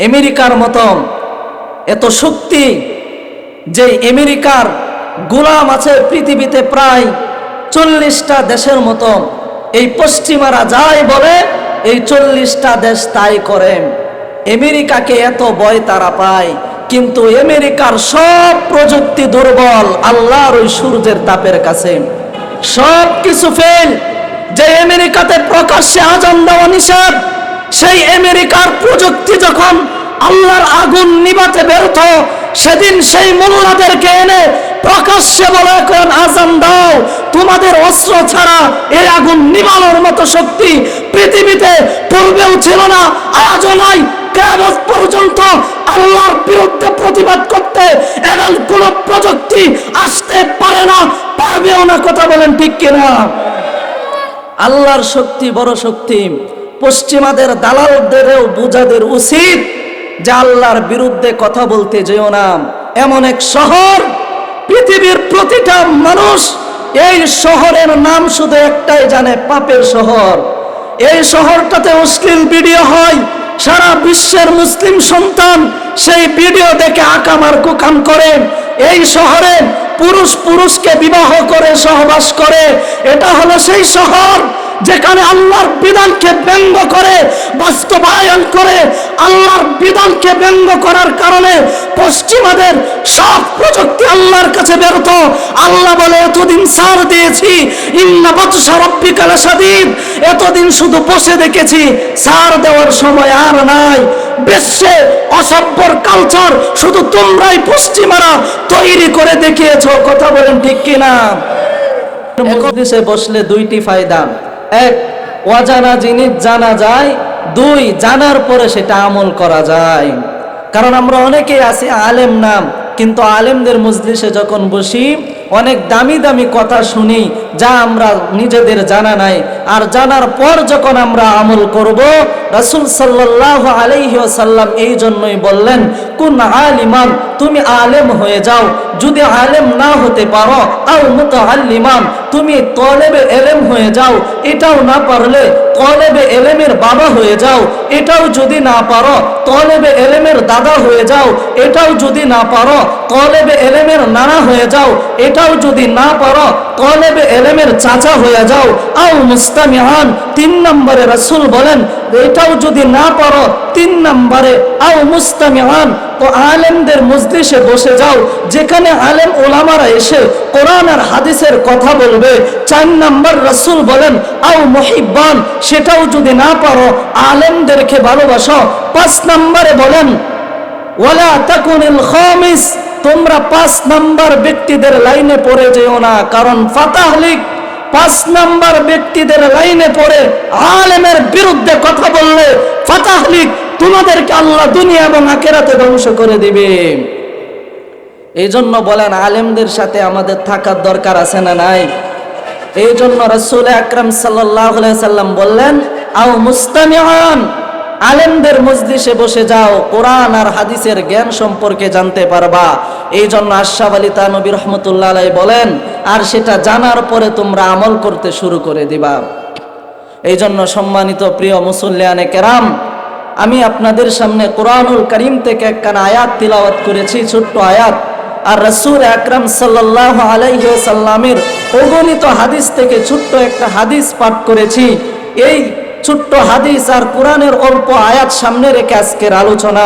আমেরিকার মতো এত শক্তি, যে আমেরিকার গোলাম আছে পৃথিবীতে প্রায় 40টা দেশের মতো। এই পশ্চিমারা যাই বলে এই 40টা দেশ তাই করে। আমেরিকাকে এত ভয় তারা পায়, কিন্তু আমেরিকার সব প্রযুক্তি দুর্বল আল্লাহর ওই সূর্যের তাপের কাছে। সব কিছু ফেল। যে আমেরিকাতে প্রকাশ্যে আজান দেওয়া নিষেধ, সেই আমেরিকার প্রযুক্তি যখন আল্লাহর আগুন নিভাতে ব্যর্থ, সেদিন সেই মোল্লাদেরকে এনে প্রকাশ্যে বলে এখন আজান দাও, তোমাদের অস্ত্র ছাড়া এই আগুন নিভানোর মতো শক্তি পৃথিবীতে পূর্বেও ছিল না, আজও নাই, কিয়ামত পর্যন্ত আল্লাহর বিরুদ্ধে প্রতিবাদ করতে এমন কোন প্রযুক্তি আসতে পারে না, পারবেও না। কথা বলেন ঠিক কিনা? আল্লাহর শক্তি বড় শক্তি। পশ্চিমাদের দালালদেরও বুঝাদের উচিত যে আল্লাহর বিরুদ্ধে কথা বলতে যেও না। এমন এক শহর, পৃথিবীর প্রতিটা মানুষ এই শহরের নাম শুধু একটাই জানে, পাপের শহর। এই শহরটাতে অশ্লীল ভিডিও হয়, সারা বিশ্বের মুসলিম সন্তান সেই ভিডিও দেখে আকামার কুকাম করে। এই শহরে পুরুষ পুরুষকে বিবাহ করে সহবাস করে। এটা হলো সেই শহর যেখানে আল্লাহর বিধানকে ব্যঙ্গ করে বাস্তবায়ন করে। আল্লাহর বিধানকে ব্যঙ্গ করার কারণে পশ্চিমাদের সব প্রযুক্তি আল্লাহর কাছে ব্যর্থ। আল্লাহ বলে এতদিন ছাড় দিয়েছি, ইন্না বাতশা রাব্বিকা লাশাদীদ, এতদিন শুধু বসে দেখেছি, ছাড় দেওয়ার সময় আর নাই। বিশ্বে অসভ্যর কালচার শুধু তোমরাই পশ্চিমারা তৈরি করে দেখিয়েছো। কথা বলেন ঠিক কিনা? মজলিসে বসলে দুইটি ফায়দা: এক, অজানা জিনিস জানা যায়; দুই, জানার পরে সেটা আমল করা যায়। কারণ আমরা অনেকেই আছি আলেম নাম, কিন্তু আলেমদের মজলিসে যখন বসি অনেক দামি দামি কথা শুনি যা আমরা নিজেদের জানা নাই। আর জানার পর যখন আমরা আমল করব, রাসূল সাল্লাল্লাহু আলাইহি ওয়াসাল্লাম এই জন্যই বললেন, কুন আলিমান, তুমি আলেম হয়ে যাও। যদি আলেম না হতে পারো, আও মুতাআল্লিমান, তুমি তলেবে এলেম হয়ে যাও। এটাও না পারলে তলেবে এলেমের বাবা হয়ে যাও। এটাও যদি না পারো তলেবে এলেমের দাদা হয়ে যাও। এটাও যদি না পারো তলেবে এলেমের নানা হয়ে যাও। এটাও যদি না পারো তলেবে এলেমের চাচা হয়ে যাও। আও মুস্তামিআন, 3 নম্বরে রাসূল বলেন এটাও যদি না পারো 3 নম্বরে আও মুস্তামিআন, তো আলেমদের মজলিসে বসে যাও, যেখানে আলেম ওলামারা এসে কোরআন আর হাদিসের কথা বলবে। 4 নম্বর রাসূল বলেন আও মুহিব্বান, সেটাও যদি না পারো আলেমদেরকে ভালোবাসো। 5 নম্বরে বলেন ওয়ালা তাকুনিল খামিস, তোমরা 5 নম্বর ব্যক্তিদের লাইনে পড়ে যেও না, কারণ ফাতাহলিক 5 নম্বর ব্যক্তিদের লাইনে পড়ে আলেমের বিরুদ্ধে কথা বললে ফাতাহলিক, তোমাদেরকে আল্লাহ দুনিয়া এবং আখিরাতে ধ্বংস করে দিবে। এই জন্য বলেন আলেমদের সাথে আমাদের থাকার দরকার আছে না নাই? এই জন্য রাসূল আকরাম সাল্লাল্লাহু আলাইহি সাল্লাম বললেন আও মুস্তামিআন, আলেমদের মজলিসে বসে যাও, কোরআন আর হাদিসের জ্ঞান সম্পর্কে জানতে পারবা। এই জন্য আশরাফ আলী থানভী রাহমাতুল্লাহ আলাইহি বলেন, আর সেটা জানার পরে তোমরা আমল করতে শুরু করে দিবা। এই জন্য সম্মানিত প্রিয় মুসল্লিয়ানে কেরাম, আমি আপনাদের সামনে কোরআনুল কারীম থেকে একখানা আয়াত তিলাওয়াত করেছি, ছোট্ট আয়াত। আর রাসূল আকরাম সাল্লাল্লাহু আলাইহি ওয়াসাল্লামের অগণিত হাদিস থেকে ছোট্ট একটা হাদিস পাঠ করেছি। এই ছোট্ট হাদিস আর কোরআনের অল্প আয়াত সামনে রেখে আজকের আলোচনা।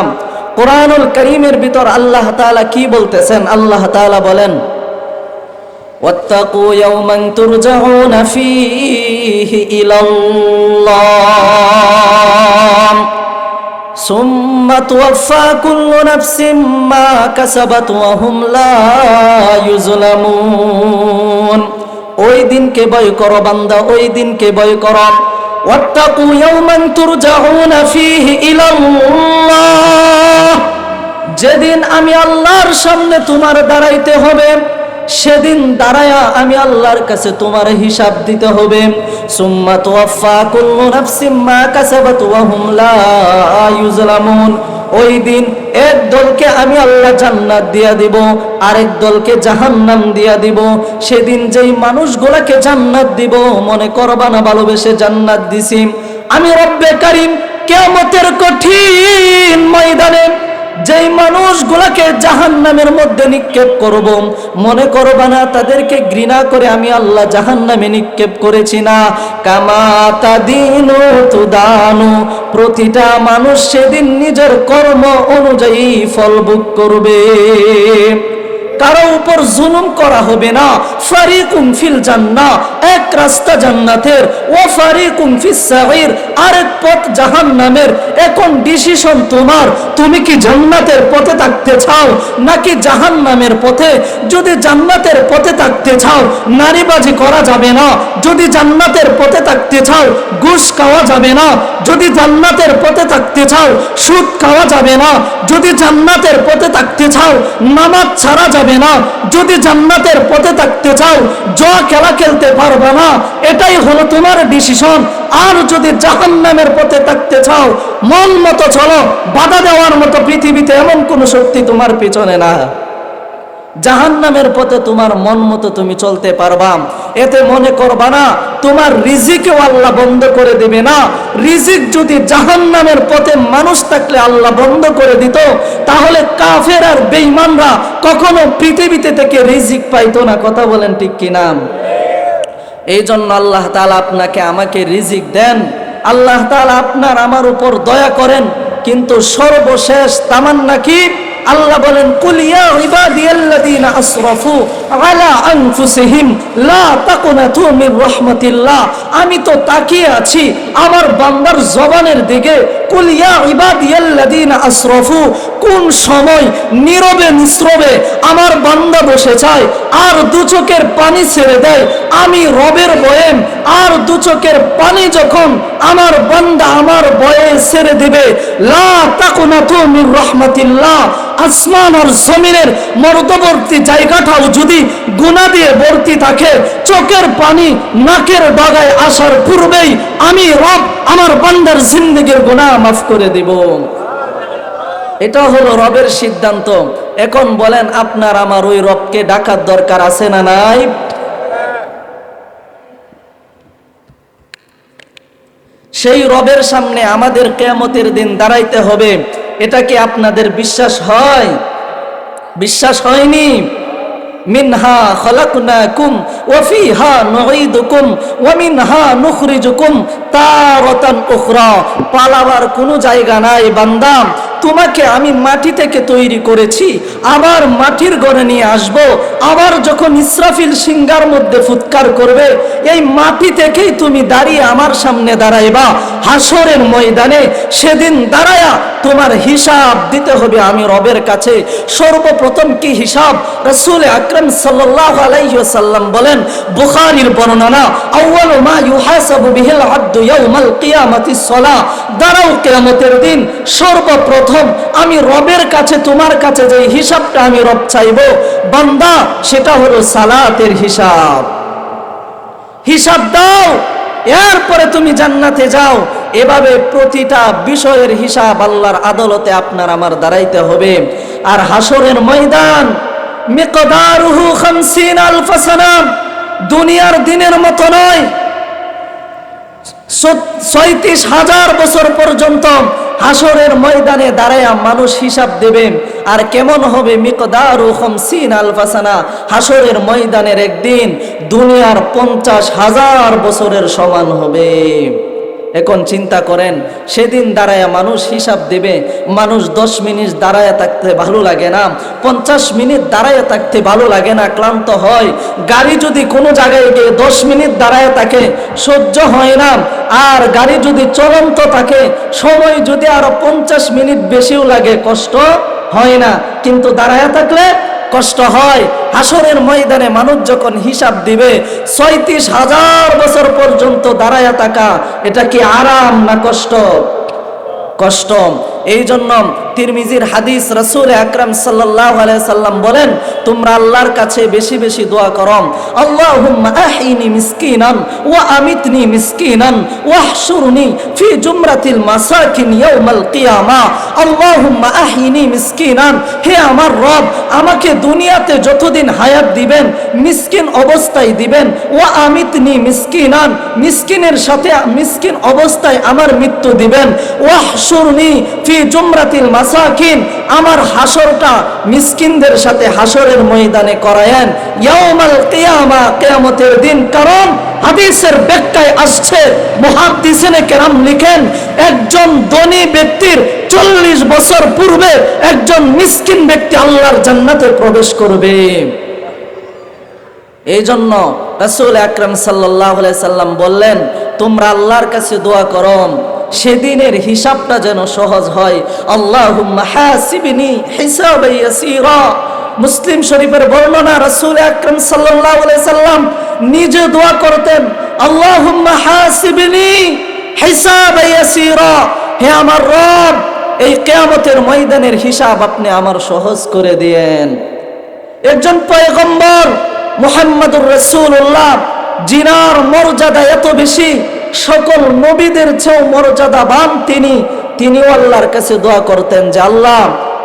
কোরআনুল কারীমের ভিতর আল্লাহ তাআলা কি বলতেছেন? আল্লাহ তাআলা বলেন, ওয়াত্তাকু ইয়াওমান তুরজাউনা ফীহি ইলাল্লাহ সুম্মা তুওয়াফফা কুল্লু নাফসিম মা কাসাবাত ওয়া হুম লা ইউজলামুন। ওই দিনকে ভয় করো বান্দা, ওই দিনকে ভয় করো। ওয়াত্তাকু ইয়াওমান তুরজাউনা ফীহি ইলাল্লাহ, যেদিন আমি আল্লাহর সামনে তোমার দাঁড়াইতে হবে, সেদিন দাঁড়ায়া আমি আল্লাহর কাছে তোমার হিসাব দিতে হবে। সুম্মা তুওয়াফফা কুল্লু নাফসিম মা কাসাবাত ওয়া হুম লা ইউজলামুন। ওই দিন এক দলকে আমি আল্লাহ জান্নাত দিয়া দিব, আরেক দলকে জাহান্নাম দিয়া দিব। সেদিন যেই মানুষগুলাকে জান্নাত দিব, মনে করবা না ভালোবেসে জান্নাত দিছি। আমি রব্বে কারীম কিয়ামতের কঠিন ময়দানে যেই মানুষগুলোকে জাহান্নামের মধ্যে নিক্ষেপ করব, মনে করবা না তাদেরকে ঘৃণা করে আমি আল্লাহ জাহান্নামে নিক্ষেপ করেছি না। কামা তাদিনু তুদানু, প্রতিটা মানুষ সেদিন নিজের কর্ম অনুযায়ী ফল ভোগ করবে। কারো উপর জুলুম করা হবে না। ফারিকুম ফিল জান্নাহ, এক রাস্তা জান্নাতের, ও ফারিকুম ফিস সাঈর, আরেক পথ জাহান্নামের। এখন ডিসিশন তোমার, তুমি কি জান্নাতের পথে থাকতে চাও নাকি জাহান্নামের পথে? যদি জান্নাতের পথে থাকতে চাও, নারীবাজি করা যাবে না। যদি জান্নাতের পথে থাকতে চাও, ঘুষ খাওয়া যাবে না। যদি জান্নাতের পথে থাকতে চাও, সুদ খাওয়া যাবে না। যদি জান্নাতের পথে থাকতে চাও, নামাজ ছাড়া যাবে না। যদি জান্নাতের পথে থাকতে চাও, জুয়া খেলা খেলতে পারবে না। এটাই হলো তোমার ডিসিশন। আর যদি জাহান্নামের পথে থাকতে চাও, মন মতো চলো, বাধা দেওয়ার মতো পৃথিবীতে এমন কোনো শক্তি তোমার পিছনে না। জাহান্নামের পথে তোমার মন মতো তুমি চলতে পারবা। এতে মনে করবা না তোমার রিজিকও আল্লাহ বন্ধ করে দিবে না। রিজিক যদি জাহান্নামের পথে মানুষ থাকলে আল্লাহ বন্ধ করে দিত, তাহলে কাফের আর বেঈমানরা কখনো পৃথিবীতে থেকে রিজিক পাইতো না। কথা বলেন ঠিক কিনা? এই জন্য আল্লাহ তাআলা আপনাকে আমাকে রিজিক দেন, আল্লাহ তাআলা আপনার আমার উপর দয়া করেন। কিন্তু সর্বশেষ তামান্না কি? আল্লাহ বলেন, কুল ইয়া ইবাদিয়াল্লাযীনা আসরাফু আলা আনফুসিহিম লা তাকুনাতু মির রাহমাতিল্লাহ। আমি তো তাকিয়ে আছি আমার বান্দার জবানের দিকে। কুল ইয়া ইবাদিয়াল্লাযীনা আসরাফু, কোন সময় নীরবে নিঃশ্রবে আমার বান্দা বসে চায় আর দু চোখের পানি ছেড়ে দেয়, আমি রবের বয়েম। আর দু চোখের পানি যখন আমার বান্দা আমার বয়ে ছেড়ে দিবে, লা তাকুনাতু মির রাহমাতিল্লাহ, আসমান আর জমিনের মধ্যবর্তী জায়গাটাও যদি গুনাহ দিয়ে ভর্তি থাকে, চোখের পানি নাকের ডগায় আসার পূর্বেই আমি রব আমার বান্দার জিন্দেগীর গুনাহ মাফ করে দেব। এটা হলো রবের সিদ্ধান্ত। এখন বলেন, আপনার আমার ওই রবকে ডাকার দরকার আছে না নাই? সেই রবের সামনে আমাদের কিয়ামতের দিন দাঁড়াইতে হবে। এটা কি আপনাদের বিশ্বাস হয়? বিশ্বাস হয়নি? মিনহা খলাকনাকুম ওয়া ফিহা নুঈদুকুম ওয়া মিনহা নুখরিজুকুম তারাতান উখরা। পালাবার কোনো জায়গা নাই বান্দা। তোমাকে আমি মাটি থেকে তৈরি করেছি, আবার মাটির ঘরে নিয়ে আসব। আবার যখন ইসরাফিল সিংহার মধ্যে ফুৎকার করবে, এই মাটি থেকেই তুমি দাঁড়িয়ে আমার সামনে দাঁড়াইবা হাসরের ময়দানে। সেদিন দাঁড়ায়া তোমার হিসাব দিতে হবে আমি রবের কাছে। সর্বপ্রথম কি হিসাব? রাসূল আকরাম সাল্লাল্লাহু আলাইহি ওয়াসাল্লাম বলেন, বুখারীর বর্ণনা, আউয়ালু মা ইউহাসাবু বিহিল আবদু ইয়াউমাল কিয়ামাতিস সালাহ। দাঁড়াও কিয়ামতের দিন, সর্বপ্রথম আমি রবের কাছে তোমার কাছে যে হিসাবটা আমি রব চাইব বান্দা, সেটা হলো সালাতের হিসাব। হিসাব দাও, এরপরে তুমি জান্নাতে যাও। এভাবে প্রতিটা বিষয়ের হিসাব আল্লাহর আদালতে আপনার আমার দাঁড়াইতে হবে। আর হাসরের ময়দান মিকদারুহু 50,000 সানা, দুনিয়ার দিনের মতো নয়। 36,000 বছর পর্যন্ত হাসরের ময়দানে দাঁড়ায়া মানুষ হিসাব দেবেন। আর কেমন হবে? মিকদারু 50,000 সানা, হাসরের ময়দানের একদিন দুনিয়ার 50,000 বছরের সমান হবে। এখন চিন্তা করেন, সেদিন দাঁড়ায়া মানুষ হিসাব দেবে। মানুষ 10 মিনিট দাঁড়ায়া থাকতে ভালো লাগে না, 50 মিনিট দাঁড়ায়া থাকতে ভালো লাগে না, ক্লান্ত হয়। গাড়ি যদি কোনো জায়গায় গিয়ে 10 মিনিট দাঁড়ায়া থাকে সহ্য হয় না। আর গাড়ি যদি চলন্ত থাকে, সময় যদি আরো 50 মিনিট বেশিও লাগে, কষ্ট হয় না। কিন্তু দাঁড়ায়া থাকলে কষ্ট হয়। হাসরের ময়দানে মানুষ যখন হিসাব দিবে, 36,000 বছর পর্যন্ত দাঁড়ায়া থাকা, এটা কি আরাম না কষ্ট? কষ্ট। এই জন্য তিরমিজির হাদিস, রাসূল আকরাম সাল্লাল্লাহু আলাইহি সাল্লাম বলেন, তোমরা আল্লাহর কাছে বেশি বেশি দোয়া করো, আল্লাহুম্মা আহিনি মিসকিনান ওয়া আমিতনি মিসকিনান ওয়াহশুরনি ফি জুমরাতিল মাসাকিন ইয়াউমাল কিয়ামা। আল্লাহুম্মা আহিনি মিসকিনান, হে আমার রব, আমাকে দুনিয়াতে যতদিন হায়াত দিবেন মিসকিন অবস্থায় দিবেন। ওয়া আমিতনি মিসকিনান, মিসকিনের সাথে মিসকিন অবস্থায় আমার মৃত্যু দিবেন। ওয়াহশুরনি ফি জুমরাতিল মাসাকিন, আমার হাসরটা মিসকিনদের সাথে হাসরের ময়দানে করায়েন ইয়াউমাল কিয়ামা, কিয়ামতের দিন। কারণ হাদিসের ব্যাখ্যায় আসছে, মুহাদ্দিসিনে কেরাম লিখেন, একজন ধনী ব্যক্তির 40 বছর পূর্বে একজন মিসকিন ব্যক্তি আল্লাহর জান্নাতে প্রবেশ করবে। এই জন্য রাসূল আকরাম সাল্লাল্লাহু আলাইহি সাল্লাম বললেন, তোমরা আল্লাহর কাছে দোয়া করো সেদিনের হিসাবটা যেন সহজ হয়। আল্লাহুম্মা হাসিবনি হিসাবান ইয়াসীরা। মুসলিম শরীফের বর্ণনা, রাসূল আকরাম সাল্লাল্লাহু আলাইহি সাল্লাম নিজে দোয়া করতেন, আল্লাহুম্মা হাসিবনি হিসাবান ইয়াসীরা, হে আমার রব, এই কিয়ামতের ময়দানের হিসাব আপনি আমার সহজ করে দিয়েন। একজন পয়গম্বর মুহাম্মদুর রাসূলুল্লাহ, জিনার মর্যাদা এত বেশি, সকল নবীদের চেয়েও মর্যাদাবান তিনিও আল্লাহর কাছে দোয়া করতেন যে আল্লাহ,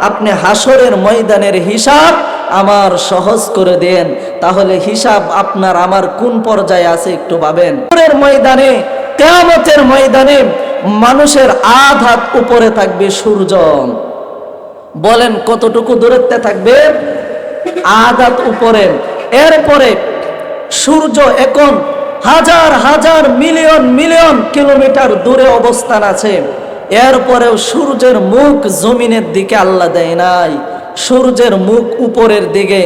আপনি হাসরের ময়দানের হিসাব আমার সহজ করে দেন। তাহলে হিসাব আপনার আমার কোন পর্যায়ে আছে একটু ভাবেন। হাসরের ময়দানে, কিয়ামতের ময়দানে মানুষের আধ হাত উপরে থাকবে সূর্য। বলেন কতটুকু দূরত্বে থাকবে? আধ হাত উপরে। এরপরে সূর্য এখন হাজার হাজার মিলিয়ন মিলিয়ন কিলোমিটার দূরে অবস্থান আছে। এরপরেও সূর্যের মুখ জমিনের দিকে আল্লাহ দেয় নাই, সূর্যের মুখ উপরের দিকে,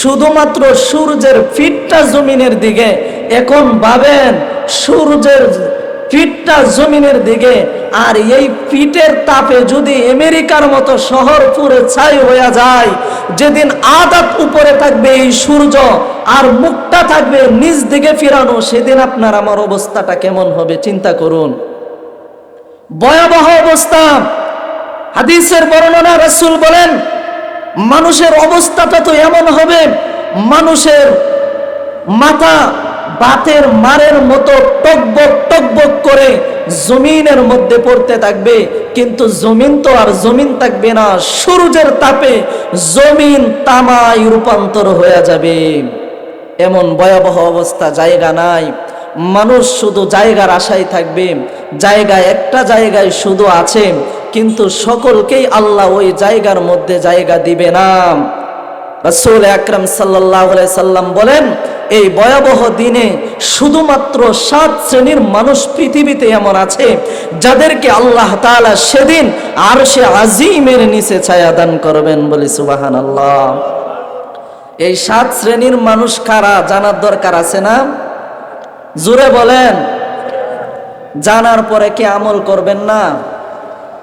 শুধুমাত্র সূর্যের ফিটটা জমিনের দিকে। এখন ভাবেন, সূর্যের ফিটটা জমিনের দিকে, আর এই ফিটের তাপে যদি আমেরিকার মতো শহর পুরে ছাই হয়ে যায়, যেদিন আদাত উপরে থাকবে এই সূর্য আর মুখটা থাকবে নিচ দিকে ফিরানো, সেদিন আপনার আমার অবস্থাটা কেমন হবে চিন্তা করুন। ভয়াবহ অবস্থা। হাদিসের বর্ণনা, রাসূল বলেন, মানুষের অবস্থাটা তো এমন হবে, মানুষের মাথা বাতের মারের মতো টকবক টকবক করে জমিনের মধ্যে পড়তে থাকবে, কিন্তু জমিন তো আর জমিন থাকবে না, সূর্যের তাপে জমিন তামায় রূপান্তর হয়ে যাবে। এমন ভয়াবহ অবস্থা, জায়গা নাই, মানুষ শুধু জায়গার আশায় থাকবে। জায়গা একটা জায়গায় শুধু আছে, কিন্তু সকলকেই আল্লাহ ওই জায়গার মধ্যে জায়গা দিবে না। রাসূল আকরাম সাল্লাল্লাহু আলাইহি সাল্লাম বলেন, এই ভয়াবহ দিনে শুধুমাত্র 7 শ্রেণীর মানুষ পৃথিবীতে এমন আছে যাদেরকে আল্লাহ তাআলা সেদিন আরশে আজিমের নিচে ছায়া দান করবেন। বলি সুবহানাল্লাহ। এই 7 শ্রেণীর মানুষ কারা জানার দরকার আছে না? জোরে বলেন। জানার পরে কি আমল করবেন না?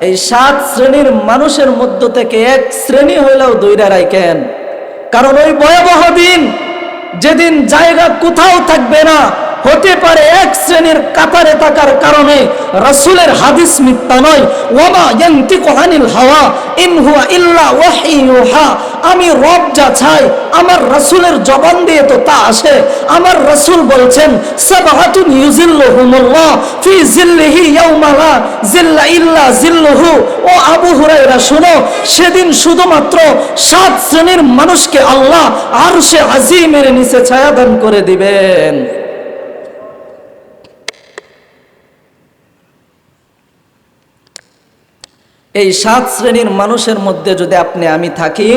এই 7 শ্রেণীর মানুষের মধ্য থেকে এক শ্রেণী হইলেও দুইটা রাখেন, কারণ ওই ভয়াবহ দিন যেদিন জায়গা কোথাও থাকবে না, হতে পারে এক শ্রেণীর কাতারে থাকার কারণে রাসূলের হাদিস মিথ্যা নয়, ওয়ামা ইয়ানতিকু আনিল হাওয়া ইন হুয়া ইল্লা ওয়াহী ইউহা। আমি রব যা চাই আমার রাসূলের জবান দিয়ে তো তা আসে। আমার রাসূল বলছেন, সাবআতুন ইউজিল্লুহুমুল্লাহ ফি জিল্লিহি ইয়াওমা লা জিল্লা ইল্লা জিল্লুহু। ও আবু হুরায়রা শুনো, সেদিন শুধুমাত্র 7 শ্রেণীর মানুষকে আল্লাহ আরশে আজিমের নিচে ছায়া দান করে দিবেন। এই 7 শ্রেণীর মানুষের মধ্যে যদি আপনি আমি থাকি,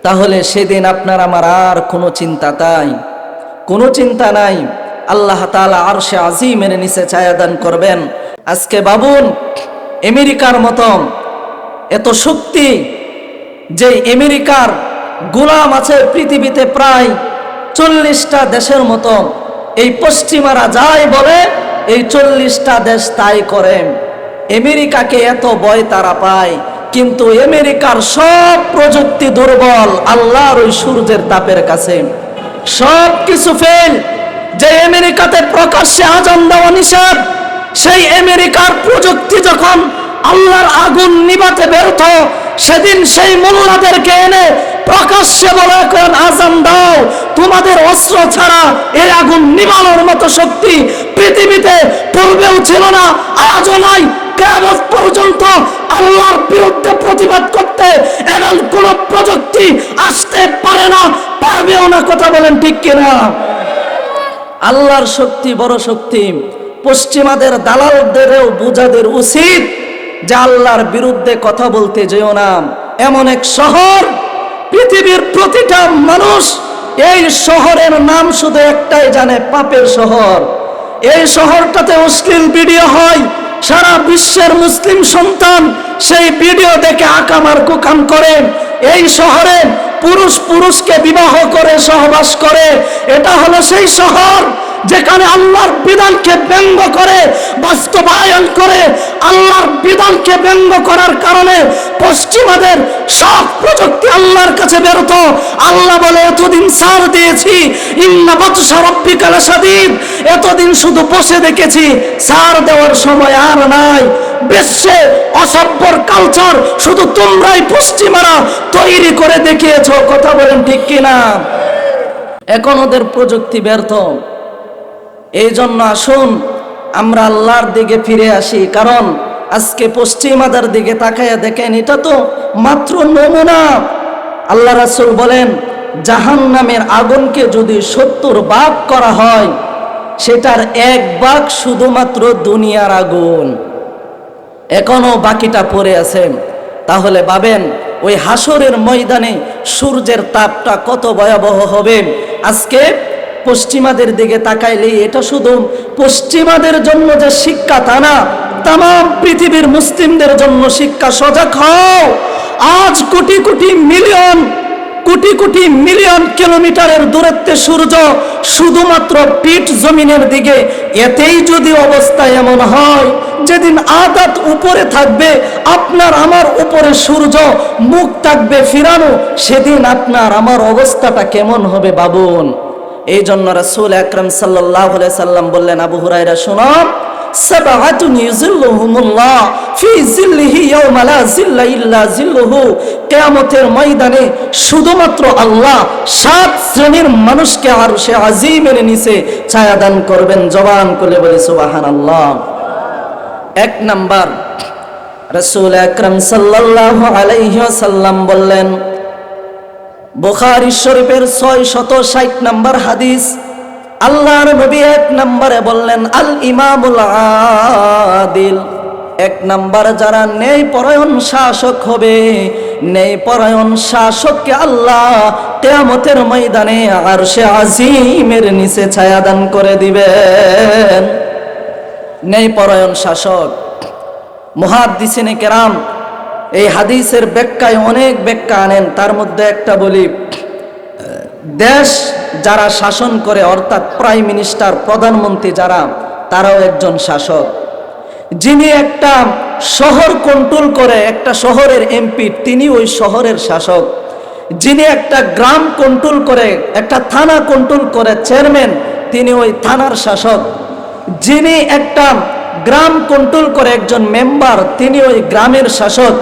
তাহলে সেদিন আপনার আমার আর কোনো চিন্তা নাই। আল্লাহ তাআলা আরশে আজিমের নিচে ছায়া দান করবেন। আজকে ভাবুন, আমেরিকার মতো এত শক্তি, যে আমেরিকার গোলাম আছে পৃথিবীতে প্রায় 40টা দেশের মতো। এই পশ্চিমারা যাই বলে এই 40টা দেশ তাই করে। আমেরিকাকে এত ভয় তারা পায়, কিন্তু আমেরিকার সব প্রযুক্তি দুর্বল আল্লাহর ওই সূর্যের তাপের কাছে। সব কিছু ফেল। যে আমেরিকাতে প্রকাশ্যে আজান দেওয়া নিষেধ, সেই আমেরিকার প্রযুক্তি যখন আল্লাহর আগুন নিভাতে ব্যর্থ, সেদিন সেই মোল্লাদেরকে এনে প্রকাশ্যে বলা করেন, আজান দাও, তোমাদের অস্ত্র ছাড়া এই আগুন নিভানোর মতো শক্তি পৃথিবীতে পূর্বেও ছিল না, আজও নাই। কিয়ামত পর্যন্ত আল্লাহর বিরুদ্ধে প্রতিবাদ করতে এমন কোন প্রযুক্তি আসতে পারে না, পারবেও না। কথা বলেন ঠিক কিনা? আল্লাহর শক্তি বড় শক্তি। পশ্চিমাদের দালালদেরও বুঝাদের উচিত যে আল্লাহর বিরুদ্ধে কথা বলতে যেও না। এমন এক শহর, পৃথিবীর প্রতিটা মানুষ এই শহরের নাম শুধু একটাই জানে, পাপের শহর। এই শহরটাতে অশ্লীল ভিডিও হয়, সারা বিশ্বের মুসলিম সন্তান সেই ভিডিও দেখে আকাম আর কুকাম করে। এই শহরে পুরুষ পুরুষকে বিবাহ করে সহবাস করে। এটা হলো সেই শহর যেখানে আল্লাহর বিধানকে ব্যঙ্গ করে বাস্তবায়ন করে। আল্লাহর বিধানকে ব্যঙ্গ করার কারণে পশ্চিমাদের সব প্রযুক্তি আল্লাহর কাছে বেরোতো। আল্লাহ বলে এতদিন ছাড় দিয়েছি, ইন্না বাতশা রাব্বিকা লাশাদীদ, এতদিন শুধু বসে দেখেছি, ছাড় দেওয়ার সময় আর নাই। বিশ্বে অসভ্যর কালচার শুধু তোমরাই পশ্চিমারা তৈরি করে দেখিয়েছো। কথা বলেন ঠিক কিনা? এখন ওদের প্রযুক্তি ব্যর্থ। এই জন্য আসুন আমরা আল্লাহর দিকে ফিরে আসি। কারণ আজকে পশ্চিমাদের দিকে তাকাইয়া দেখেন, এটা তো মাত্র নমুনা। আল্লাহ রাসূল বলেন, জাহান্নামের আগুনকে যদি 70 ভাগ করা হয়, সেটার 1 ভাগ শুধুমাত্র দুনিয়ার আগুন, এখনো বাকিটা পড়ে আছে। তাহলে ভাবেন ওই হাসরের ময়দানে সূর্যের তাপটা কত ভয়াবহ হবে। আজকে পশ্চিমাদের দিকে তাকাইলে এটা শুধু পশ্চিমাদের জন্য যে শিক্ষা তা না, তাম পৃথিবীর মুসলিমদের জন্য শিক্ষা। সজাগ হও। আজ কোটি কোটি মিলিয়ন কিলোমিটারের দূরত্বে সূর্য শুধুমাত্র পিঠ জমিনের দিকে। এতেই যদি অবস্থা এমন হয়, যেদিন আদাত উপরে থাকবে, আপনার আমার উপরে সূর্য, মুখ থাকবে ফিরানো, সেদিন আপনার আমার অবস্থাটা কেমন হবে ভাবুন। এই জন্য রাসূল আকরাম সাল্লাল্লাহু আলাইহি সাল্লাম বললেন, আবু হুরায়রা শুনো, সাবআতুন ইযিল্লুহুমুল্লাহ ফি জিল্লিহি ইয়াওমা লা জিল্লা ইল্লা জিল্লুহু। কিয়ামতের ময়দানে শুধুমাত্র আল্লাহ 7 শ্রেণীর মানুষকে আরশে আজিমের নিচে ছায়া দান করবেন। জবান খুলে বলি সুবহানাল্লাহ। 1 নাম্বার, রাসূল আকরাম সাল্লাল্লাহু আলাইহি ওয়াসাল্লাম বললেন, বুখারী শরীফের 660 নম্বর হাদিস, আল্লাহর নবী 1 নম্বরে বললেন, আল ইমামুল আদিল। 1 নম্বর যারা ন্যায় পরায়ণ শাসক হবে, ন্যায় পরায়ণ শাসককে আল্লাহ কিয়ামতের ময়দানে আরশে আজিমের নিচে ছায়া দান করে দিবেন। ন্যায় পরায়ণ শাসক। মুহাদ্দিসিনে কেরাম এই হাদিসের ব্যাখ্যায় অনেক ব্যাখ্যা আনেন। তার মধ্যে একটা বলি, দেশ যারা শাসন করে, অর্থাৎ প্রাইম মিনিস্টার, প্রধানমন্ত্রী যারা, তারাও একজন শাসক। যিনি একটা শহর কন্ট্রোল করে, একটা শহরের এমপি, তিনি ওই শহরের শাসক। যিনি একটা গ্রাম কন্ট্রোল করে, একটা থানা কন্ট্রোল করে, চেয়ারম্যান, তিনি ওই থানার শাসক। যিনি একটা গ্রাম কন্ট্রোল করে, একজন মেম্বার, তিনি ওই গ্রামের শাসক।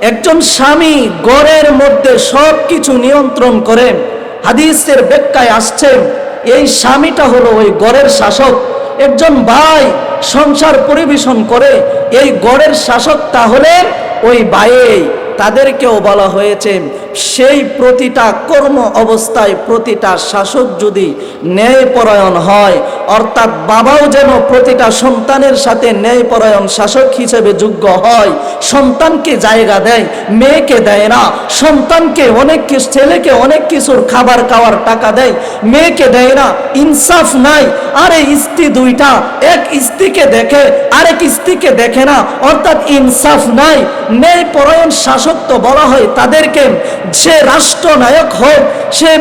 একজন স্বামী ঘরের মধ্যে সব কিছু নিয়ন্ত্রণ করে, হাদিসের ব্যাখ্যায় আসছে এই স্বামীটা হলো ওই ঘরের শাসক। একজন ভাই সংসার পরিবেশন করে, এই ঘরের শাসক তাহলে ওই ভাই। তাদেরকেও বলা হয়েছে সেই প্রতিটা কর্ম অবস্থায় প্রতিটা শাসক যদি ন্যায়পরায়ণ হয়, অর্থাৎ বাবাও যেন প্রতিটা সন্তানের সাথে ন্যায়পরায়ণ শাসক হিসেবে যোগ্য হয়, সন্তানকে জায়গা দেয়, মেয়েকে দেয় না, সন্তানকে অনেক কিছু, ছেলেকে অনেক কিছুর খাবার খাওয়ার টাকা দেয়, মেয়েকে দেয় না, ইনসাফ নাই। আরে স্ত্রী দুইটা, এক স্ত্রীকে দেখে আরেক স্ত্রীকে দেখে না, অর্থাৎ ইনসাফ নাই। ন্যায়পরায়ণ শাসক তো বলা হয় তাদেরকে, সে রাষ্ট্রনায়ক হোক, সে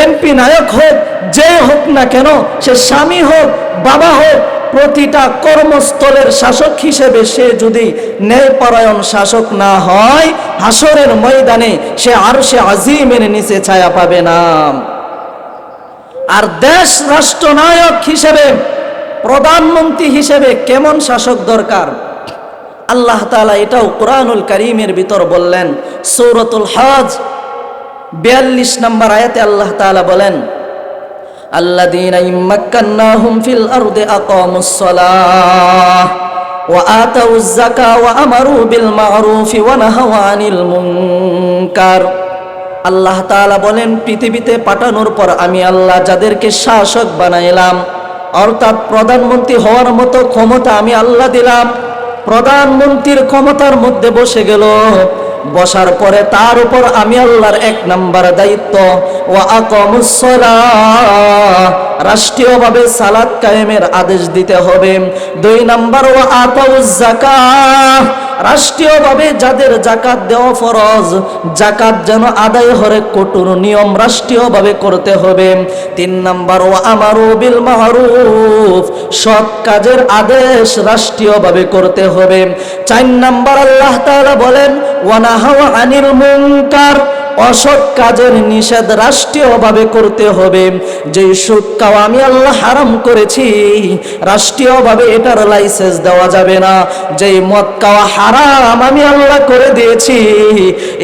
এমপি নায়ক হোক, যে হোক না কেন, সে স্বামী হোক, বাবা হোক, প্রতিটা কর্মস্থলের শাসক হিসেবে সে যদি ন্যায়পরায়ণ শাসক না হয়, হাসরের ময়দানে সে আরশে আজিমের নিচে ছায়া পাবে না। আর দেশ রাষ্ট্রনায়ক হিসেবে, প্রধানমন্ত্রী হিসেবে কেমন শাসক দরকার? আল্লাহ তাআলা এটাও কুরআনুল কারীমের ভিতর বললেন। সূরাতুল হজ 42 নম্বর আয়াতে আল্লাহ তাআলা বলেন, আল্লাযীনা ইম্মাক্কান্নাহুম ফিল আরদি আকামুস সালাহ ওয়া আতাউয যাকাহ ওয়া আমারু বিল মা'রুফি ওয়া নাহাউ আনিল মুনকার। আল্লাহ তাআলা বলেন, পৃথিবীতে পাঠানোর পর আমি আল্লাহ যাদেরকে শাসক বানাইলাম, অর্থাৎ প্রধানমন্ত্রী হওয়ার মতো ক্ষমতা আমি আল্লাহ দিলাম, প্রধানমন্ত্রীর ক্ষমতার মধ্যে বসে গেল। বসার পরে তার উপর আমি আল্লাহর এক নাম্বার দায়িত্ব ওয়া আকামুস সালাহ, রাষ্ট্রীয়ভাবে সালাত কায়েমের আদেশ দিতে হবে। 2 নাম্বার ওয়া আতাউজ যাকাত, রাষ্ট্রীয়ভাবে যাদের যাকাত দেওয়া ফরজ, যাকাত যেন আদায় হরে কঠোর নিয়ম রাষ্ট্রীয়ভাবে করতে হবে। 3 নাম্বার ওয়া আমারু বিল মারুফ, সৎ কাজের আদেশ রাষ্ট্রীয়ভাবে করতে হবে। 4 নাম্বার আল্লাহ তাআলা বলেন ওয়া নাহাউ আনিল মুনকার, অসৎ কাজের নিষেধ রাষ্ট্রীয়ভাবে করতে হবে। যে সুদ খাওয়া আমি আল্লাহ হারাম করেছি, রাষ্ট্রীয়ভাবে এটার লাইসেন্স দেওয়া যাবে না। যেই মদ খাওয়া হারাম আমি আল্লাহ করে দিয়েছি,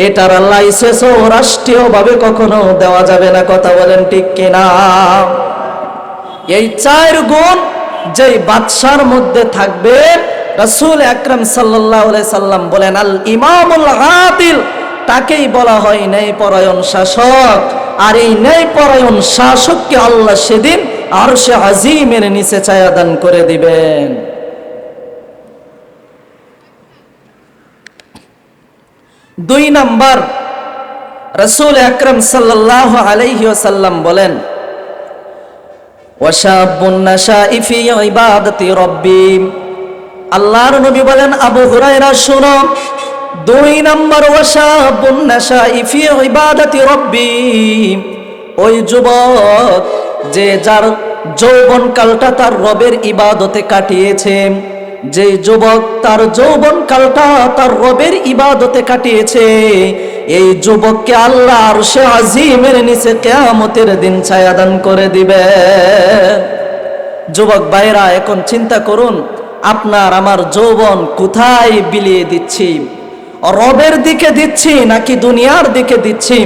এটার লাইসেন্সও রাষ্ট্রীয়ভাবে কখনো দেওয়া যাবে না। কথা বলেন ঠিক কিনা? এই 4 গুণ যেই বাদশার মধ্যে থাকবে, রাসূল আকরাম সাল্লাল্লাহু আলাইহি সাল্লাম বলেন আল ইমামুল আদিল, তাকেই বলা হয় ন্যায়পরায়ণ শাসক। আর এই ন্যায়পরায়ণ শাসককে আল্লাহ সেদিন আরশে আজিমের নিচে ছায়া দান করে দিবেন। 2 নাম্বার রাসূল আকরাম সাল্লাল্লাহু আলাইহি ওয়াসাল্লাম বলেন ওয়াশাবুন নাশাই ফি ইবাদাতি রাব্বি, আল্লাহর নবী বলেন আবু হুরায়রা শুনো, 2 নাম্বার ওয়াশাবুন নাশাই ফি ইবাদাতি রাব্বি, ওই যুবক যে যার যৌবনকালটা তার রবের ইবাদতে কাটিয়েছে, যে যুবক তার যৌবনকালটা তার রবের ইবাদতে কাটিয়েছে, এই যুবককে আল্লাহ আরশে আজিমের নিচে কিয়ামতের দিন ছায়া দান করে দিবে। যুবক ভাইরা, এখন চিন্তা করুন, আপনার আমার যৌবন কোথায় বিলিয়ে দিচ্ছি? রবের দিকে দিচ্ছি নাকি দুনিয়ার দিকে দিচ্ছি?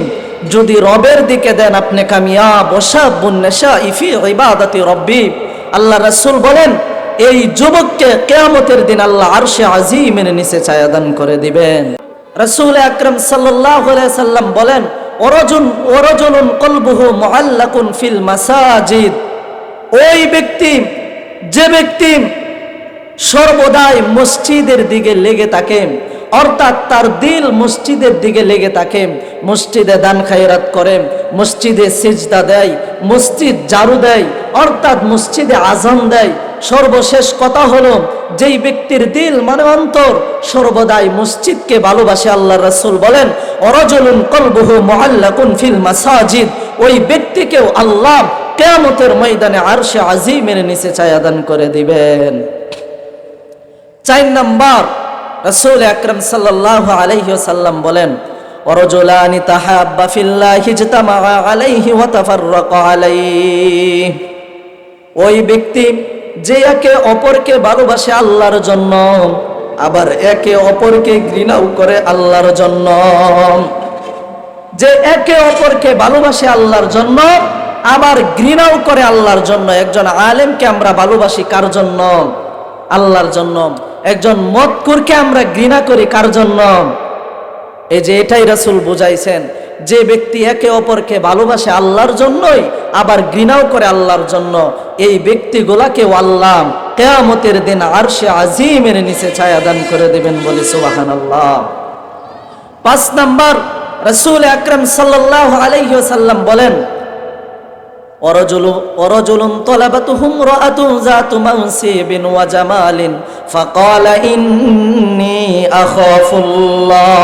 যদি রবের দিকে দেন আপনি কামিয়াব। ওয়াশাবুন নাশাই ফি ইবাদাতি রাব্বি, আল্লাহ রাসূল বলেন এই যুবককে কিয়ামতের দিন আল্লাহ আরশে আজিমের নিচে ছায়া দান করে দিবেন। রাসূল আকরাম সাল্লাল্লাহু আলাইহি সাল্লাম বলেন ওয়ারাজুলুন কলবুহু মুআল্লাকুন ফিল মাসাজিদ, ওই ব্যক্তি যে ব্যক্তি সর্বদাই মসজিদের দিকে লেগে থাকে, অর্থাৎ তার দিল মসজিদের দিকে লেগে থাকে, মসজিদে দান খায়রাত করে, মসজিদে সিজদা দেয়, মসজিদ ঝাড়ু দেয়, অর্থাৎ মসজিদে আযান দেয়। সর্বশেষ কথা হলো, যেই ব্যক্তির দিল মানে অন্তর সর্বদাই মসজিদকে ভালোবাসে, আল্লাহ রাসূল বলেন ওয়ারাজুলুন কলবুহু মুআল্লাকুন ফিল মাসাজিদ, ওই ব্যক্তিকেও আল্লাহ কিয়ামতের ময়দানে আরশে আজিমের নিচে ছায়া দান করে দিবেন। 4 নাম্বার রাসূল আকরাম সাল্লাল্লাহু আলাইহি ওয়াসাল্লাম বলেন ওয়ারাজুলানি তাহাব্বা ফিল্লাহি ইজতামা আলাইহি ওয়া তাফাররাকা আলাইহি, ওই ব্যক্তি যে একে অপরকে ভালোবাসে আল্লাহর জন্য, আবার একে অপরকে ঘৃণাও করে আল্লাহর জন্য। যে একে অপরকে ভালোবাসে আল্লাহর জন্য, আবার ঘৃণাও করে আল্লাহর জন্য। একজন আলেমকে আমরা ভালোবাসি কার জন্য? আল্লাহর জন্য। একজন মদখোরকে আমরা ঘৃণা করি কার জন্য? এই যে এটাই রাসূল বুঝাইছেন, যে ব্যক্তি একে অপরকে ভালোবাসে আল্লাহর জন্যই, আবার ঘৃণাও করে আল্লাহর জন্য, এই ব্যক্তিগুলাকে আল্লাহ কিয়ামতের দিন আরশে আজিমের নিচে ছায়া দান করে দেবেন। বলে সুবহানাল্লাহ। 5 নাম্বার রাসূল আকরাম সাল্লাল্লাহু আলাইহি ওয়াসাল্লাম বলেন ওয়ারাজুলুন তালাবাতুহু ইমরাআতুন যাতু মানসিবিন ওয়া জামালিন ফাকালা ইন্নী আখাফুল্লাহ,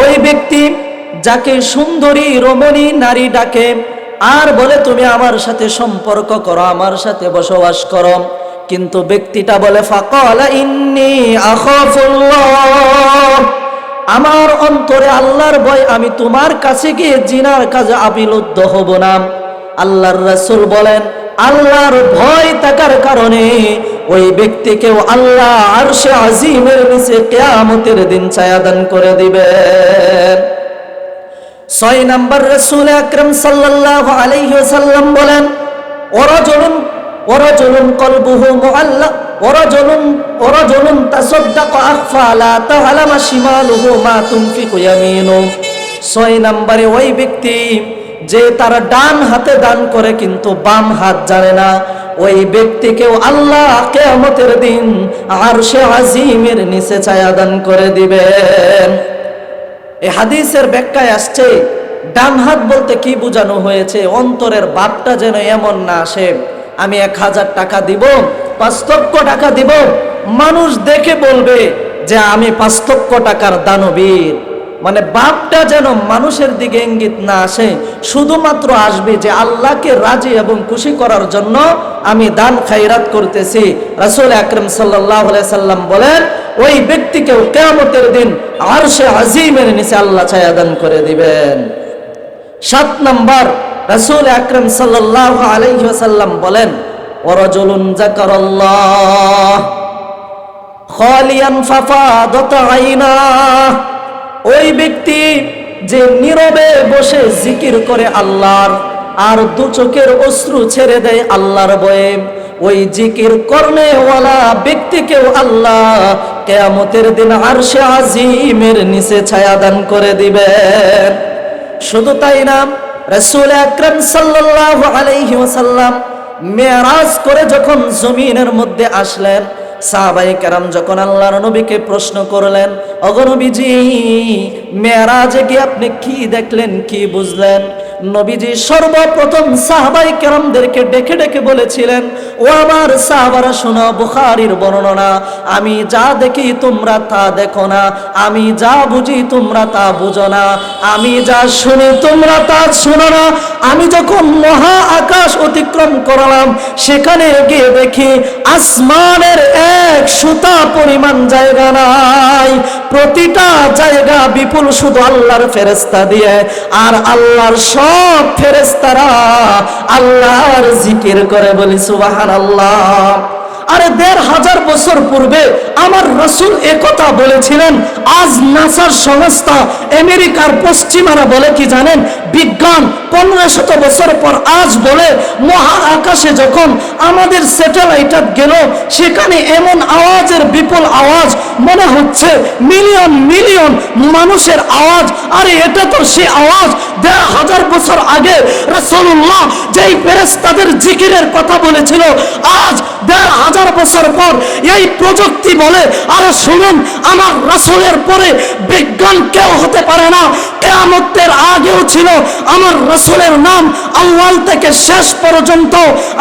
ওই ব্যক্তি যাকে সুন্দরী রমণী নারী ডাকে আর বলে তুমি আমার সাথে সম্পর্ক করো, আমার সাথে বসবাস করো, কিন্তু ব্যক্তিটা বলে ফাকালা ইন্নী আখাফুল্লাহ, আমার অন্তরে আল্লাহর ভয়, আমি তোমার কাছে গিয়ে জিনার কাজে আবিলুদ্ধ হব না। আল্লাহর রাসূল বলেন আল্লাহর ভয় থাকার কারণে ওই ব্যক্তিকেও আল্লাহ আরশে আজিমের নিচে কিয়ামতের দিন ছায়া দান করে দিবেন। 6 নাম্বার রাসূল আকরাম সাল্লাল্লাহু আলাইহি ওয়াসাল্লাম বলেন ওয়ারাজুলুন কলবুহু মুআল্লাক ওয়ারাজুলুন তাসাদ্দাকা আখফা লা তা'লামু শিমালুহু মা তুনফিকু ইয়ামিনুহু, 6 নম্বরে ওই ব্যক্তি যে তার ডান হাতে দান করে কিন্তু বাম হাত জানে না, ওই ব্যক্তিকেও আল্লাহ কিয়ামতের দিন আরশে আজিমের নিচে ছায়া দান করে দিবেন। এই হাদিসের ব্যাখ্যায় আসছে, ডান হাত বলতে কি বোঝানো হয়েছে, অন্তরের ভাবটা যেন এমন না আসে আমি 1000 টাকা দিব, 5 লক্ষ টাকা দিব, মানুষ দেখে বলবে যে আমি 5 লক্ষ টাকার দানবীর। মানে বাপটা যেন মানুষের দিকে ইঙ্গিত না আসে, শুধুমাত্র আসবে যে আল্লাহকে রাজি এবং খুশি করার জন্য আমি দান খায়রাত করতেছি। রাসূল আকরাম সাল্লাল্লাহু আলাইহি সাল্লাম বলেন, ওই ব্যক্তিকেও কিয়ামতের দিন আরশে আজিমের নিচে আল্লাহ ছায়া দান করে দিবেন। 7 নাম্বার, রাসূল আকরাম সাল্লাল্লাহু আলাইহি ওয়াসাল্লাম বলেন, ওয়ারাজুলুন যাকারাল্লাহ খালিয়ান ফাফাদাত আইনা, ওই ব্যক্তি যে নীরবে বসে জিকির করে আল্লাহর, আর 2 চোখের অশ্রু ছেড়ে দেয় আল্লাহর ভয়ে, ওই জিকির করনেওয়ালা ব্যক্তিকেও আল্লাহ কিয়ামতের দিন আরশে আজিমের নিচে ছায়া দান করে দিবেন। শুধু তাই না, রাসূল আকরাম সাল্লাল্লাহু আলাইহি ওয়াসাল্লাম মেরাজ করে যখন জমিনের মধ্যে আসলেন, সাহাবায়ে কেরাম যখন আল্লাহর নবীকে প্রশ্ন করলেন, ওগো নবীজি মেরাজে গিয়ে আপনি কি দেখলেন, কি বুঝলেন? নবীজি সর্বপ্রথম সাহাবায়ে কেরামদেরকে ডেকে ডেকে বলেছিলেন, ও আমার সাহাবারা শোনো, বুখারীর বর্ণনা, আমি যা দেখি তোমরা তা দেখো না, আমি যা বুঝি তোমরা তা বুঝো না, আমি যা শুনি তোমরা তা শোনো না। আমি যখন মহা আকাশ অতিক্রম করলাম, সেখানে গিয়ে দেখি আসমানের 1 সুতা পরিমাণ জায়গা নাই, প্রতিটা জায়গা বিপুল শুধু আল্লাহর ফেরেশতা দিয়ে, আর আল্লাহর সব ফেরেশতারা আল্লাহর জিকির করে, বলি সুবহানাল্লাহ। আরে 1500 বছর পূর্বে আমার রাসূল একথা বলেছিলেন। আজ নাসার সংস্থা আমেরিকার পশ্চিমারা বলে কি জানেন, বিজ্ঞান 1500 বছর পর আজ বলে মহা আকাশে যখন আমাদের স্যাটেলাইট গেল, সেখানে এমন আওয়াজের বিপুল আওয়াজ, মনে হচ্ছে মিলিয়ন মিলিয়ন মানুষের আওয়াজ। আরে এটা তো সে আওয়াজ 1500 বছর আগে রাসূলুল্লাহ যেই ফেরেশতাদের জিকিরের কথা বলেছিল, আজ 1500 বছর পর এই প্রযুক্তি বলে, আরে শুনুন, আমার রাসূলের পরে বিজ্ঞান কেউ হতে পারে না। কিয়ামতের আগেও ছিল আমার রাসূলের নাম, আউয়াল থেকে শেষ পর্যন্ত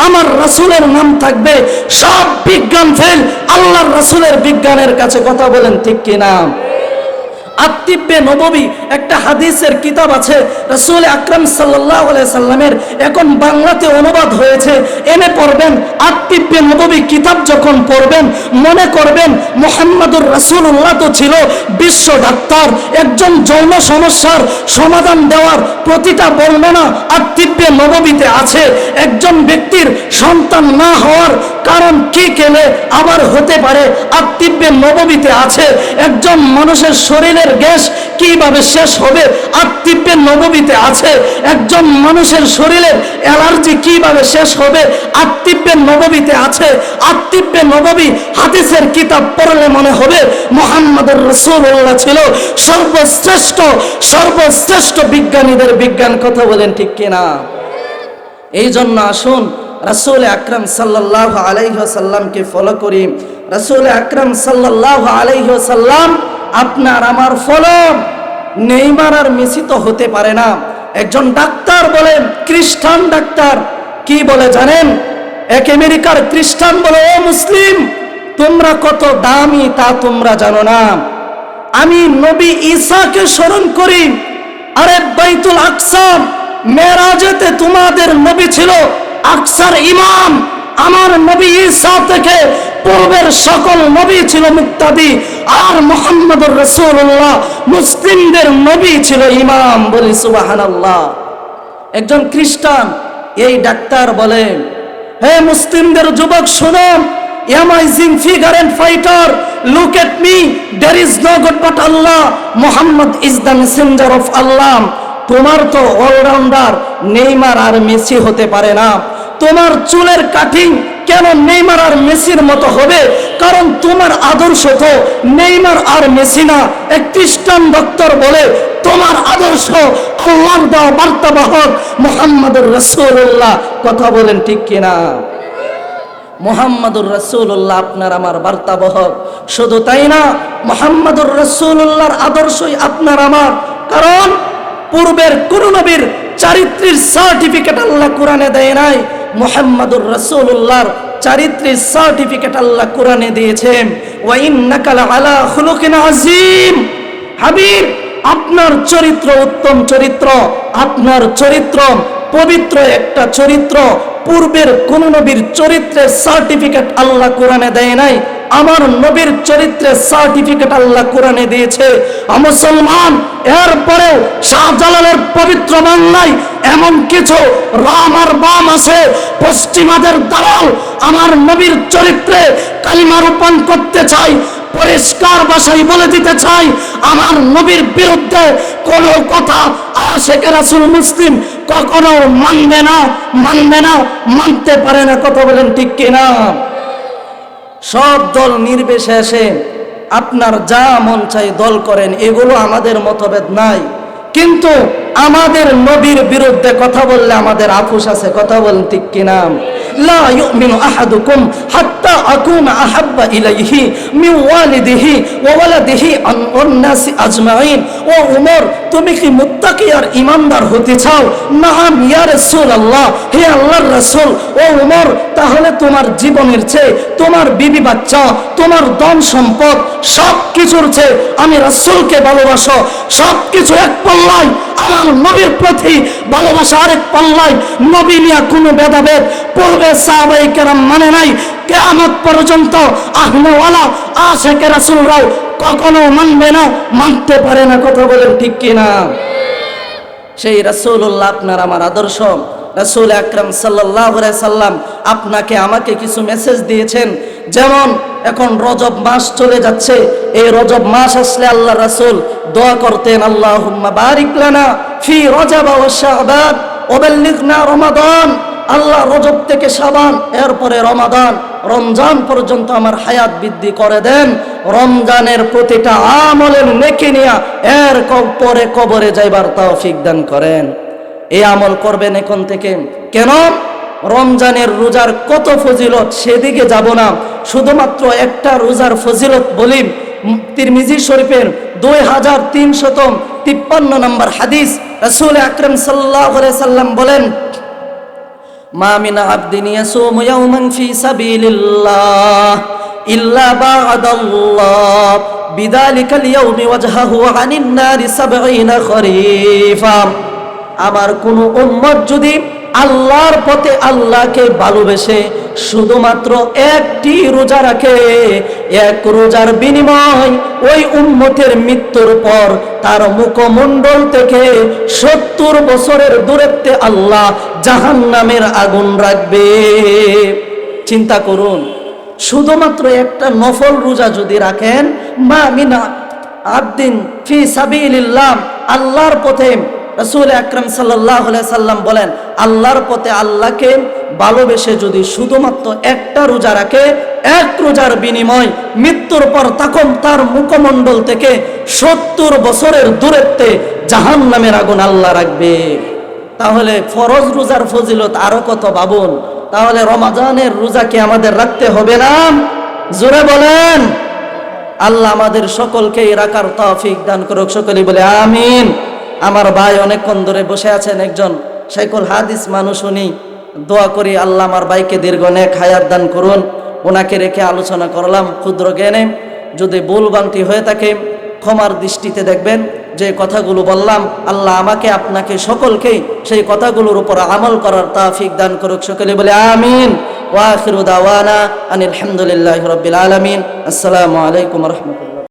আমার রাসূলের নাম থাকবে। সব বিজ্ঞান ফেল, আল্লাহর রাসূলের বিজ্ঞানের কাছে। কথা বলেন ঠিক কিনা? আত্তিব্বে নববী একটা হাদিসের কিতাব আছে, রাসূল আকরাম সাল্লাল্লাহু আলাইহি সাল্লামের, এখন বাংলাতে অনুবাদ হয়েছে, এনে পড়বেন। আত্তিব্বে নববী কিতাব যখন পড়বেন, মনে করবেন মুহাম্মদুর রাসূলুল্লাহ তো ছিল বিশ্ব ডাক্তার, একজন যৌন সমস্যার সমাধান দেওয়ার প্রতিটা বর্ণনা আত্তিব্বে নববীতে আছে। একজন ব্যক্তির সন্তান না হওয়ার কারণ কি কেলে আবার হতে পারে, আত্তিব্বে নববীতে আছে। একজন মানুষের শরীরের গ্যাস কিভাবে শেষ হবে, আত্তিব্বে নববীতে আছে। একজন মানুষের শরীরের অ্যালার্জি কিভাবে শেষ হবে, আত্তিব্বে নববীতে আছে। আত্তিব্বে নববী হাদিসের কিতাব পড়লে মনে হবে মুহাম্মদুর রাসূলুল্লাহ ছিল সর্বশ্রেষ্ঠ সর্বশ্রেষ্ঠ বিজ্ঞানীদের বিজ্ঞান। কথা বলেন ঠিক কিনা? এই জন্য আসুন রাসূল আকরাম সাল্লাল্লাহু আলাইহি ওয়াসাল্লামকে ফলো করি। রাসূল আকরাম সাল্লাল্লাহু আলাইহি ওয়াসাল্লাম আপনার আমার ফলো। নেইমার আর মেসি তো হতে পারে না। একজন ডাক্তার বলেন, খ্রিস্টান ডাক্তার কি বলে জানেন? এক আমেরিকার খ্রিস্টান বলে, ও মুসলিম, তোমরা কত দামি তা তোমরা জানো না। আমি নবী ঈসাকে স্মরণ করি। আরে বাইতুল আকসা মেরাজেতে তোমাদের নবী ছিল আকসার ইমাম। আমার নবী ঈসা থেকে পূর্বের সকল নবী ছিল মুক্তাদি, আর মুহাম্মদুর রাসূলুল্লাহ মুসলিমদের নবী ছিল ইমাম। বলি সুবহানাল্লাহ। একজন খ্রিস্টান এই ডাক্তার বলে, হে মুসলিমদের যুবক শুনো, amazing figure and fighter, look at me, there is no God but Allah, Muhammad is the messenger of Allah. তোমার তো অলরাউন্ডার নেইমার আর মেসি হতে পারে না। তোমার চুলের কাটিং কেন নেইমার আর মেসির মতো হবে? কারণ তোমার আদর্শ তো নেইমার আর মেসি না। এক খ্রিস্টান ডক্টর বলে, তোমার আদর্শ আল্লাহর দেওয়া বার্তাবাহক মুহাম্মদুর রাসূলুল্লাহ। কথা বলেন ঠিক কিনা? মুহাম্মাদুর রাসূলুল্লাহ আপনার আমার বার্তাবহক। শুধু তাই না, মুহাম্মাদুর রাসূলুল্লাহর আদর্শই আপনার আমার। কারণ পূর্বের কোন নবীর চারিত্রিক সার্টিফিকেট আল্লাহ কোরআনে দেয় নাই, মুহাম্মাদুর রাসূলুল্লাহর চারিত্রিক সার্টিফিকেট আল্লাহ কোরআনে দিয়েছেন। ওয়া ইন্নাকা লাআলা খুলুকিন আযীম। হাবিব, আপনার চরিত্র উত্তম চরিত্র, আপনার চরিত্র পবিত্র একটা চরিত্র। পূর্বের কোন নবীর চরিত্রের সার্টিফিকেট আল্লাহ কোরআনে দেয় নাই, আমার নবীর চরিত্রের সার্টিফিকেট আল্লাহ কোরআনে দিয়েছে। মুসলমান, এরপরেও শাহজালালের পবিত্র বাংলায় এমন কিছু রাম আর বাম আছে, পশ্চিমাদের দালাল আমার নবীর চরিত্রে কালিমা রূপায়ণ করতে চাই। পরিষ্কার ভাষায় বলে দিতে চাই, আমার নবীর বিরুদ্ধে কোন কথা আশিক রাসূল মুসলিম কখনো মানবে না, মানবে না, মানতে পারে না। কথা বলেন ঠিক কিনা? সব দল নির্বিশেষে আপনার যা মন চাই দল করেন, এগুলো আমাদের মতভেদ নাই। কিন্তু আমাদের নবীর বিরুদ্ধে কথা বললে আমাদের আফসোস আছে। কথা বলেন ঠিক কিনা? লা ইউমিনু আহাদুকুম হাত্তা আকুনা আহাব্বা ইলাইহি মিন ওয়ালিদিহি ওয়া ওয়ালাদিহি ওয়ান নাসি আজমাইন। ও উমর, তুমি কি মুত্তাকি আর ঈমানদার হতে চাও? নাম ইয়া রাসূলুল্লাহ, হে আল্লাহর রাসূল। ও উমর, তাহলে তোমার জীবনের চেয়ে, তোমার বিবি বাচ্চা, তোমার ধন সম্পদ সব কিছুর চেয়ে আমি রাসূলকে ভালোবাসো। সব কিছু এক পাল্লায়, আমার নবীর প্রতি ভালোবাসা আরেক পাল্লায়। নবী নিয়ে কোনো ভেদাভেদ পূর্বে সাহাবায়ে কেরাম মানে নাই, কিয়ামত পর্যন্ত আহলেওয়ালা আশিক রাসূলরাও কখনো মানবে না, মানতে পারে না। কথা বলেন ঠিক কিনা? সেই রাসূলুল্লাহ আপনার আমার আদর্শ। রাসূল আকরাম সাল্লাল্লাহু আলাইহি সাল্লাম আপনাকে আমাকে কিছু মেসেজ দিয়েছেন। যেমন এখন রজব মাস চলে যাচ্ছে, এই রজব মাস আসলে আল্লাহ রাসূল দোয়া করতেন, আল্লাহুম্মা বারিক লানা ফি রজব ওয়া শাবান ওয়া বাল্লিগনা রমাদান। আল্লাহ রজব থেকে শাবান, এরপরে রমাদান, রমজান পর্যন্ত আমার হায়াত বৃদ্ধি করে দেন। রমজানের প্রতিটা আমলের নেকি নিয়া এর পরে কবরে যাইবার তৌফিক দান করেন। এই আমল করবেন এখন থেকে। কেন? রমজানের রোজার কত ফজিলত, সেদিকে যাব না। শুধুমাত্র একটা রোজার ফজিলত বলি। তিরমিজি শরীফের 2353 নম্বর হাদিস, রাসূল আকরাম সাল্লাল্লাহু আলাইহি সাল্লাম বলেন, মা মিন আবদিন ইয়াসুমু ইয়াওমান ফি সাবিলিল্লাহ ইল্লা বা'দাল্লাহ বিযালিকাল ইয়াওমি ওয়াজহাহু আনিন নারি 70 খরিফা। আমার কোন উম্মত যদি আল্লাহর পথে আল্লাহকে ভালোবেসে শুধুমাত্র একটি রোজা রাখে, এক রোজার বিনিময় ওই উম্মতের মৃত্যুর পর তার মুখমণ্ডল থেকে 70 বছরের দূরত্বে আল্লাহ জাহান্নামের আগুন রাখবে। চিন্তা করুন, শুধুমাত্র একটা নফল রোজা যদি রাখেন, মা মিনা আবদিন ফি সাবিলিল্লাহ, আল্লাহর পথে। রাসূল আকরাম সাল্লাল্লাহু আলাইহি সাল্লাম বলেন, আল্লাহর পথে আল্লাহকে ভালোবেসে যদি শুধুমাত্র একটা রোজা রাখে, এক রোজার বিনিময় মৃত্যুর পর তখন তার মুখমণ্ডল থেকে 70 বছরের দূরত্বে জাহান্নামের আগুন আল্লাহ রাখবে। তাহলে ফরজ রোজার ফজিলত আরো কত ভাবুন। তাহলে রমজানের রোজা কি আমাদের রাখতে হবে না? জোরে বলেন। আল্লাহ আমাদের সকলকে রাখার তৌফিক দান করুক। সকলেই বলে আমিন। আমার ভাই অনেকক্ষণ ধরে বসে আছেন, একজন শাইখুল হাদিস মানুষ, উনি দোয়া করি আল্লাহ আমার ভাইকে দীর্ঘ নেক হায়াত দান করুন। ওনাকে রেখে আলোচনা করলাম ক্ষুদ্র জ্ঞানে। যদি ভুল ভ্রান্তি হয়ে থাকে ক্ষমার দৃষ্টিতে দেখবেন। যে কথাগুলো বললাম, আল্লাহ আমাকে আপনাকে সকলকে সেই কথাগুলোর উপর আমল করার তৌফিক দান করুক। সকলে বলে আমিন। ওয়া আখিরু দাওয়ানা আনিল হামদুলিল্লাহি রাব্বিল আলামিন। আসসালামু আলাইকুম ওয়া রাহমাতুল্লাহ।